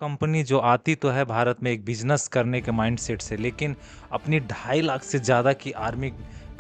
Company जो आती तो है भारत में एक बिजनेस करने के माइंडसेट से, लेकिन अपनी 2.5 लाख से ज़्यादा की आर्मी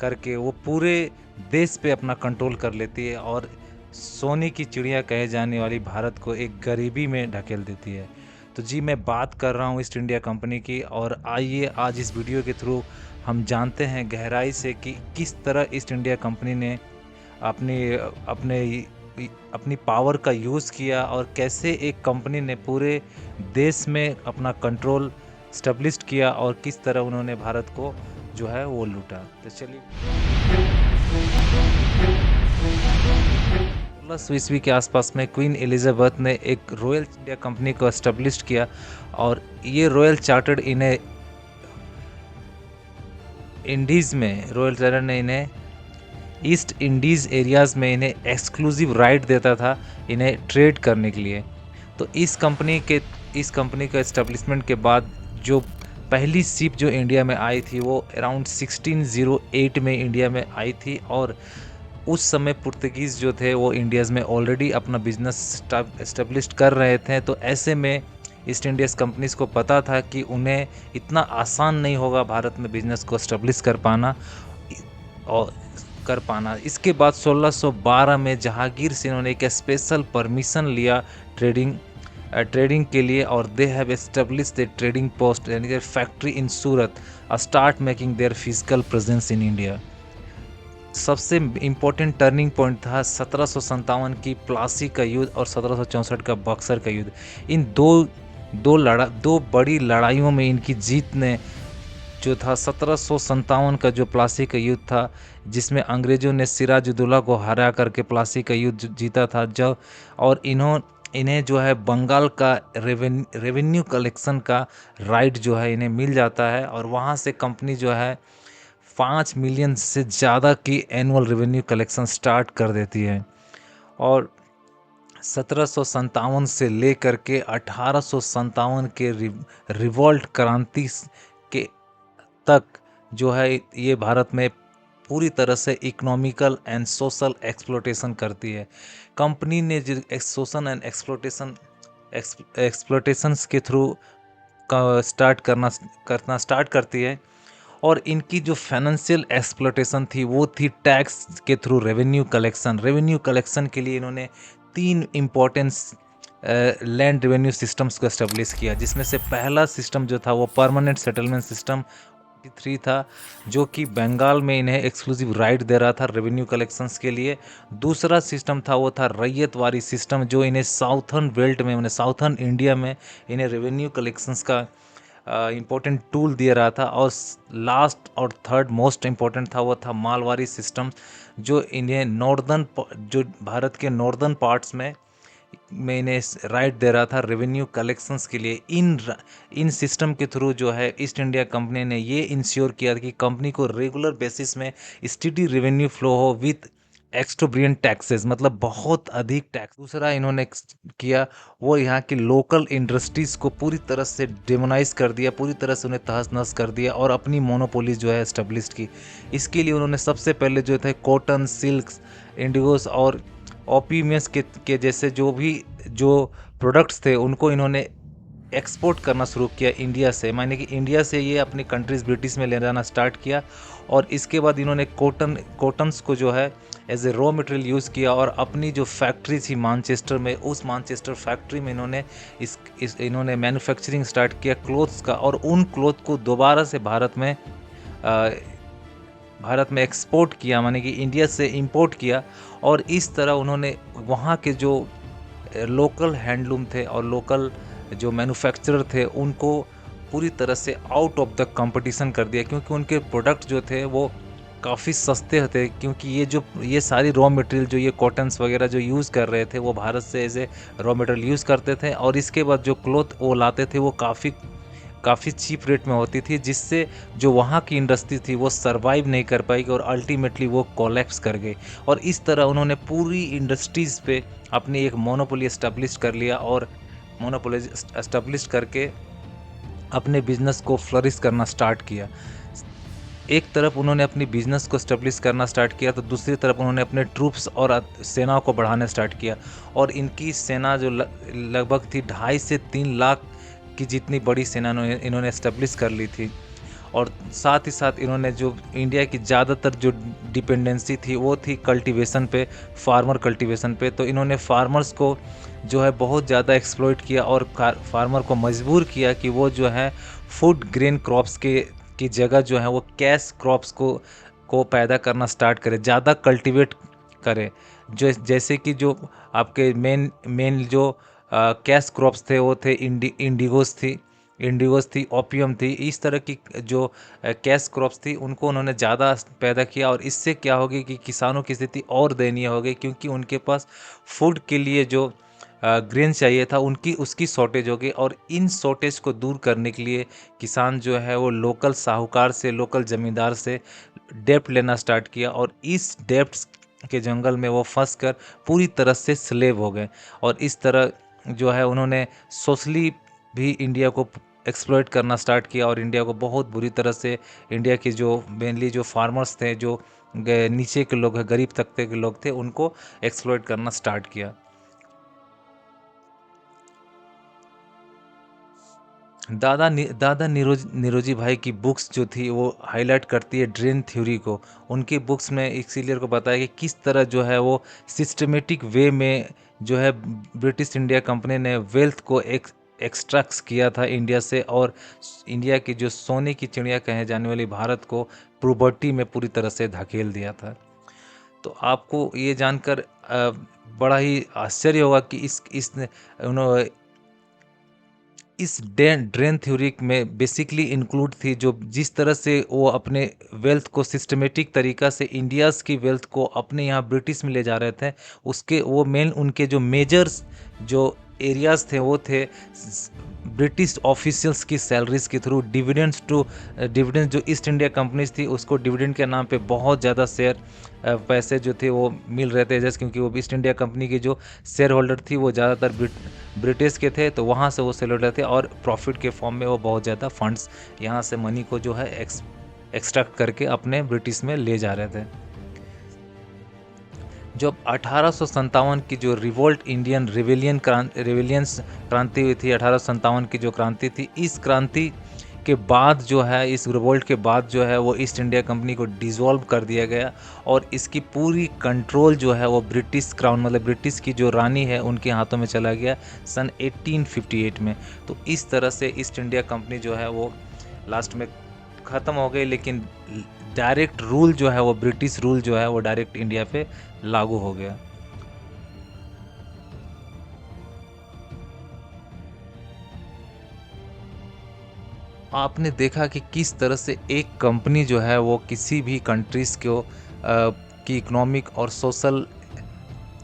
करके वो पूरे देश पे अपना कंट्रोल कर लेती है और सोने की चिड़िया कहे जाने वाली भारत को एक गरीबी में ढकेल देती है। तो जी, मैं बात कर रहा हूँ ईस्ट इंडिया कंपनी की, और आइए आज इस वीडियो के थ्रू हम जानते हैं गहराई से कि किस तरह ईस्ट इंडिया कंपनी ने अपनी अपने अपनी पावर का यूज़ किया और कैसे एक कंपनी ने पूरे देश में अपना कंट्रोल स्टेब्लिश किया और किस तरह उन्होंने भारत को जो है वो लूटा। तो चलिए, 1600 ईस्वी के आसपास में क्वीन एलिजाबेथ ने एक रॉयल इंडिया कंपनी को एस्टेब्लिश किया, और ये रॉयल चार्टर्ड इन्हें ईस्ट इंडीज़ एरियाज़ में इन्हें एक्सक्लूसिव राइट देता था इन्हें ट्रेड करने के लिए। तो इस कंपनी के एस्टेब्लिशमेंट के बाद जो पहली शिप जो इंडिया में आई थी वो अराउंड 1608 में इंडिया में आई थी, और उस समय पुर्तगीज़ जो थे वो इंडियाज़ में ऑलरेडी अपना बिजनेस एस्टेब्लिश कर रहे थे। तो ऐसे में ईस्ट इंडियाज़ कंपनीज़ को पता था कि उन्हें इतना आसान नहीं होगा भारत में बिजनेस को एस्टेब्लिश कर पाना। इसके बाद 1612 में जहांगीर से इन्होंने एक स्पेशल परमिशन लिया ट्रेडिंग के लिए, और they have establish the trading post यानी कि factory in Surat, start making their physical presence in India. सबसे इम्पोर्टेंट टर्निंग पॉइंट था 1757 की प्लासी का युद्ध और 1764 का बक्सर का युद्ध। इन दो बड़ी लड़ाइयों में इनकी जीत ने जो था 1757 का जो प्लासी का युद्ध था, जिसमें अंग्रेज़ों ने सिराजुद्दौला को हरा करके प्लासी का युद्ध जीता था जब, और इन्हें जो है बंगाल का रेवेन्यू कलेक्शन का राइट जो है इन्हें मिल जाता है, और वहाँ से कंपनी जो है 5 मिलियन से ज़्यादा की एनुअल रेवेन्यू कलेक्शन स्टार्ट कर देती है। और 1757 से लेकर के 1857 के रिवॉल्ट क्रांति के तक जो है ये भारत में पूरी तरह से इकोनॉमिकल एंड सोशल एक्सप्लोटेशन करती है। कंपनी ने जो सोशल एंड एक्सप्लोटेशंस के थ्रू करना स्टार्ट करती है, और इनकी जो फाइनेंशियल एक्सप्लोटेशन थी वो थी टैक्स के थ्रू रेवेन्यू कलेक्शन के लिए इन्होंने 3 इम्पोर्टेंस लैंड रेवेन्यू सिस्टम्स को एस्टेब्लिश किया, जिसमें से पहला सिस्टम जो था वो परमानेंट सेटलमेंट सिस्टम 3 था, जो कि बंगाल में इन्हें एक्सक्लूसिव राइट दे रहा था रेवेन्यू कलेक्शंस के लिए। दूसरा सिस्टम था वो था रैयतवारी सिस्टम, जो इन्हें साउथर्न इंडिया में इन्हें रेवेन्यू कलेक्शंस का इम्पोर्टेंट टूल दे रहा था। और लास्ट और थर्ड मोस्ट इम्पोर्टेंट था वो था मालवारी सिस्टम, जो इन्हें जो भारत के नॉर्दर्न पार्ट्स में इन्हें राइट दे रहा था रेवेन्यू कलेक्शंस के लिए। इन सिस्टम के थ्रू जो है ईस्ट इंडिया कंपनी ने ये इंश्योर किया कि कंपनी को रेगुलर बेसिस में स्टेडी रेवेन्यू फ्लो हो विथ एक्स्ट्रोब्रियन टैक्सेस, मतलब बहुत अधिक टैक्स। दूसरा इन्होंने किया वो यहाँ की लोकल इंडस्ट्रीज़ को पूरी तरह से डेमोनाइज कर दिया, पूरी तरह से उन्हें तहस नहस कर दिया और अपनी मोनोपोली जो है एस्टेब्लिश की। इसके लिए उन्होंने सबसे पहले जो थे कॉटन, सिल्क्स, इंडिगोस और ओपीएमएस के जैसे जो प्रोडक्ट्स थे उनको इन्होंने एक्सपोर्ट करना शुरू किया इंडिया से, माने कि इंडिया से ये अपनी कंट्रीज़ ब्रिटिश में ले जाना स्टार्ट किया। और इसके बाद इन्होंने कॉटन्स को जो है as a raw material use किया, और अपनी जो फैक्ट्री थी मानचेस्टर में, उस मानचेस्टर फैक्ट्री में इन्होंने मैन्युफैक्चरिंग स्टार्ट किया क्लोथ्स का, और उन क्लोथ को दोबारा से भारत में एक्सपोर्ट किया, माने कि इंडिया से इंपोर्ट किया। और इस तरह उन्होंने वहाँ के जो लोकल हैंडलूम थे और लोकल जो मैन्युफैक्चरर थे उनको पूरी तरह से आउट ऑफ द कंपटीशन कर दिया, क्योंकि उनके प्रोडक्ट जो थे वो काफ़ी सस्ते थे, क्योंकि ये सारी रॉ मटेरियल जो ये कॉटन्स वगैरह जो यूज़ कर रहे थे वो भारत से as a raw material use करते थे, और इसके बाद जो क्लॉथ वो लाते थे वो काफ़ी चीप रेट में होती थी, जिससे जो वहाँ की इंडस्ट्री थी वो सरवाइव नहीं कर पाई और अल्टीमेटली वो कोलैप्स कर गई। और इस तरह उन्होंने पूरी इंडस्ट्रीज़ पे अपनी एक मोनोपोली एस्टेब्लिश कर लिया, और मोनोपोली एस्टेब्लिश करके अपने बिजनेस को फ्लरिश करना स्टार्ट किया। एक तरफ उन्होंने अपनी बिजनेस को स्टेब्लिश करना स्टार्ट किया, तो दूसरी तरफ उन्होंने अपने ट्रूप्स और सेना को बढ़ाना स्टार्ट किया। और इनकी सेना जो लगभग थी 2.5 से 3 लाख की जितनी बड़ी सेना इन्होंने एस्टेब्लिश कर ली थी। और साथ ही साथ इन्होंने जो इंडिया की ज़्यादातर जो डिपेंडेंसी थी वो थी कल्टीवेशन पे, फार्मर कल्टीवेशन पे। तो इन्होंने फार्मर्स को जो है बहुत ज़्यादा एक्सप्लॉइट किया और फार्मर को मजबूर किया कि वो जो है फूड ग्रेन क्रॉप्स के की जगह जो है वो कैश क्रॉप्स को पैदा करना स्टार्ट करे, ज़्यादा कल्टीवेट करे। जो जैसे कि जो आपके मेन जो कैश क्रॉप्स थे वो थे इंडिगोस थी, ओपियम थी। इस तरह की जो कैश क्रॉप्स थी उनको उन्होंने ज़्यादा पैदा किया, और इससे क्या होगी कि किसानों की स्थिति और दयनीय हो गई, क्योंकि उनके पास फूड के लिए जो ग्रेन चाहिए था उनकी उसकी शॉर्टेज हो गई। और इन शॉर्टेज को दूर करने के लिए किसान जो है वो लोकल साहूकार से, लोकल ज़मींदार से डेप्ट लेना स्टार्ट किया, और इस डेप्ट के जंगल में वो फंस कर पूरी तरह से स्लेव हो गए। और इस तरह जो है उन्होंने सोशली भी इंडिया को एक्सप्लॉइट करना स्टार्ट किया, और इंडिया को बहुत बुरी तरह से, इंडिया के जो मेनली जो फार्मर्स थे, जो नीचे के लोग हैं, गरीब तबके के लोग थे, उनको एक्सप्लॉइट करना स्टार्ट किया। दादा निरोजी भाई की बुक्स जो थी वो हाईलाइट करती है ड्रेन थ्योरी को। उनकी बुक्स में इसीलिए को बताया कि किस तरह जो है वो सिस्टमेटिक वे में जो है ब्रिटिश इंडिया कंपनी ने वेल्थ को एक्सट्रैक्ट किया था इंडिया से, और इंडिया की जो सोने की चिड़िया कहे जाने वाली भारत को प्रॉपर्टी में पूरी तरह से धकेल दिया था। तो आपको ये जानकर बड़ा ही आश्चर्य होगा कि इस उन्होंने इस ड्रेन थ्योरी में बेसिकली इंक्लूड थी जो जिस तरह से वो अपने वेल्थ को सिस्टमेटिक तरीका से इंडियाज़ की वेल्थ को अपने यहाँ ब्रिटिश में ले जा रहे थे। उसके वो मेन उनके जो मेजर्स जो एरियाज़ थे वो थे ब्रिटिश ऑफिशियल्स की सैलरीज के थ्रू डिविडेंड्स टू डिविडेंड, जो ईस्ट इंडिया कंपनीज थी उसको डिविडेंड के नाम पे बहुत ज़्यादा शेयर पैसे जो थे वो मिल रहे थे, जैसे क्योंकि वो ईस्ट इंडिया कंपनी की जो शेयर होल्डर थी वो ज़्यादातर ब्रिटिश के थे, तो वहाँ से वो शेयर होल्डर थे, और प्रॉफिट के फॉर्म में वो बहुत ज़्यादा फंड्स यहाँ से मनी को जो है एक्सट्रैक्ट करके अपने ब्रिटिश में ले जा रहे थे। जब 1857 की जो रिवोल्ट इंडियन रिवेलियंस क्रांति हुई थी, 1857 की जो क्रांति थी, इस क्रांति के बाद जो है, इस रिवोल्ट के बाद जो है वो ईस्ट इंडिया कंपनी को डिसॉल्व कर दिया गया, और इसकी पूरी कंट्रोल जो है वो ब्रिटिश क्राउन मतलब ब्रिटिश की जो रानी है उनके हाथों में चला गया सन 1858 में। तो इस तरह से ईस्ट इंडिया कंपनी जो है वो लास्ट में ख़त्म हो गई, लेकिन डायरेक्ट रूल जो है वो ब्रिटिश रूल जो है वो डायरेक्ट इंडिया पे लागू हो गया। आपने देखा कि किस तरह से एक कंपनी जो है वो किसी भी कंट्रीज़ को की इकोनॉमिक और सोशल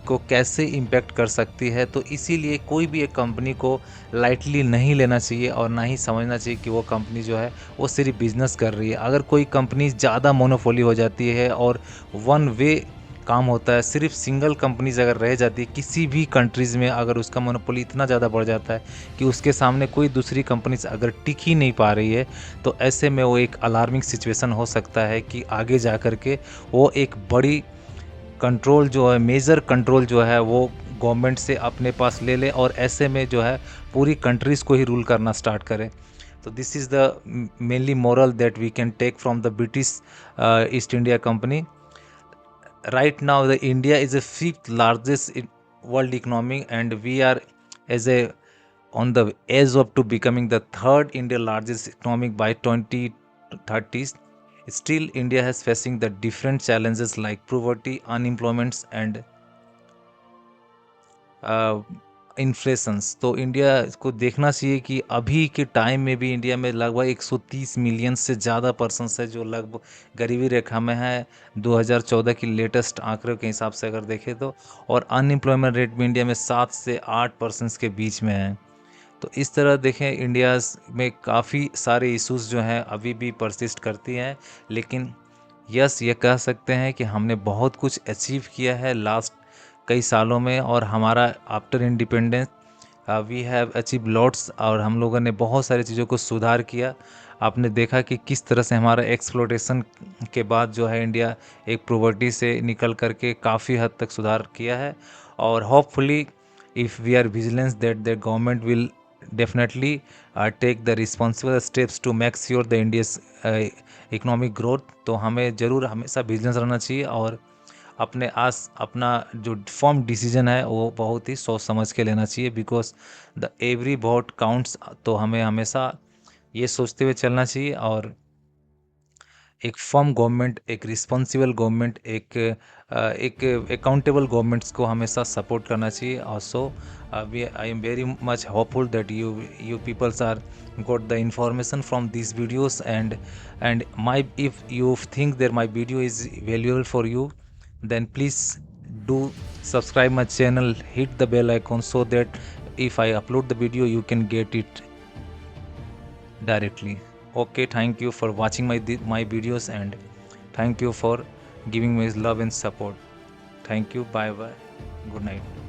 को कैसे इम्पैक्ट कर सकती है। तो इसीलिए कोई भी एक कंपनी को लाइटली नहीं लेना चाहिए, और ना ही समझना चाहिए कि वो कंपनी जो है वो सिर्फ बिजनेस कर रही है। अगर कोई कंपनी ज़्यादा मोनोपोली हो जाती है और वन वे काम होता है, सिर्फ सिंगल कंपनीज अगर रह जाती है किसी भी कंट्रीज़ में, अगर उसका मोनोपोली इतना ज़्यादा बढ़ जाता है कि उसके सामने कोई दूसरी कंपनीज अगर टिक ही नहीं पा रही है, तो ऐसे में वो एक अलार्मिंग सिचुएशन हो सकता है कि आगे जा कर के वो एक बड़ी कंट्रोल जो है, मेजर कंट्रोल जो है वो गवर्नमेंट से अपने पास ले ले, और ऐसे में जो है पूरी कंट्रीज़ को ही रूल करना स्टार्ट करे। तो this is the mainly moral that we can take from the British East India Company. Right now the India is the fifth largest world economy, and we are as a on the edge of to becoming the third India largest economic by 2030s. Still India has facing the different challenges like poverty, unemployment, and inflations. तो India को देखना चाहिए कि अभी के time में भी India में लगभग 130 मिलियन से ज़्यादा पर्सन्स है जो लगभग गरीबी रेखा में है 2014 की लेटेस्ट आंकड़ों के हिसाब से अगर देखें तो। और अनएम्प्लॉयमेंट रेट भी इंडिया में 7 से 8% के बीच में है। तो इस तरह देखें इंडिया में काफ़ी सारे इश्यूज जो हैं अभी भी परसिस्ट करती हैं, लेकिन यस ये कह सकते हैं कि हमने बहुत कुछ अचीव किया है लास्ट कई सालों में, और हमारा after independence we have achieve lots, और हम लोगों ने बहुत सारी चीज़ों को सुधार किया। आपने देखा कि किस तरह से हमारा एक्सप्लोटेशन के बाद जो है इंडिया एक पॉवर्टी से निकल करके काफ़ी हद तक सुधार किया है। और hopefully if we are vigilance that the government will definitely take the responsible steps to make sure the India's economic growth. तो हमें ज़रूर हमेशा विजिलेंस रहना चाहिए और अपना जो फर्म डिसीजन है वो बहुत ही सोच समझ के लेना चाहिए, because the every vote counts. तो हमें हमेशा ये सोचते हुए चलना चाहिए और एक फर्म गवर्नमेंट, एक रिस्पॉन्सिबल गवर्नमेंट, एक अकाउंटेबल गवर्नमेंट्स को हमेशा सपोर्ट करना चाहिए। Also I am very much hopeful that you peoples are got the information from these videos, and my if you think that my video is valuable for you, then please do subscribe my channel, hit the bell icon, so that if I upload the video you can get it directly. Okay, thank you for watching my videos, and thank you for giving me love and support. Thank you. Bye bye. Good night.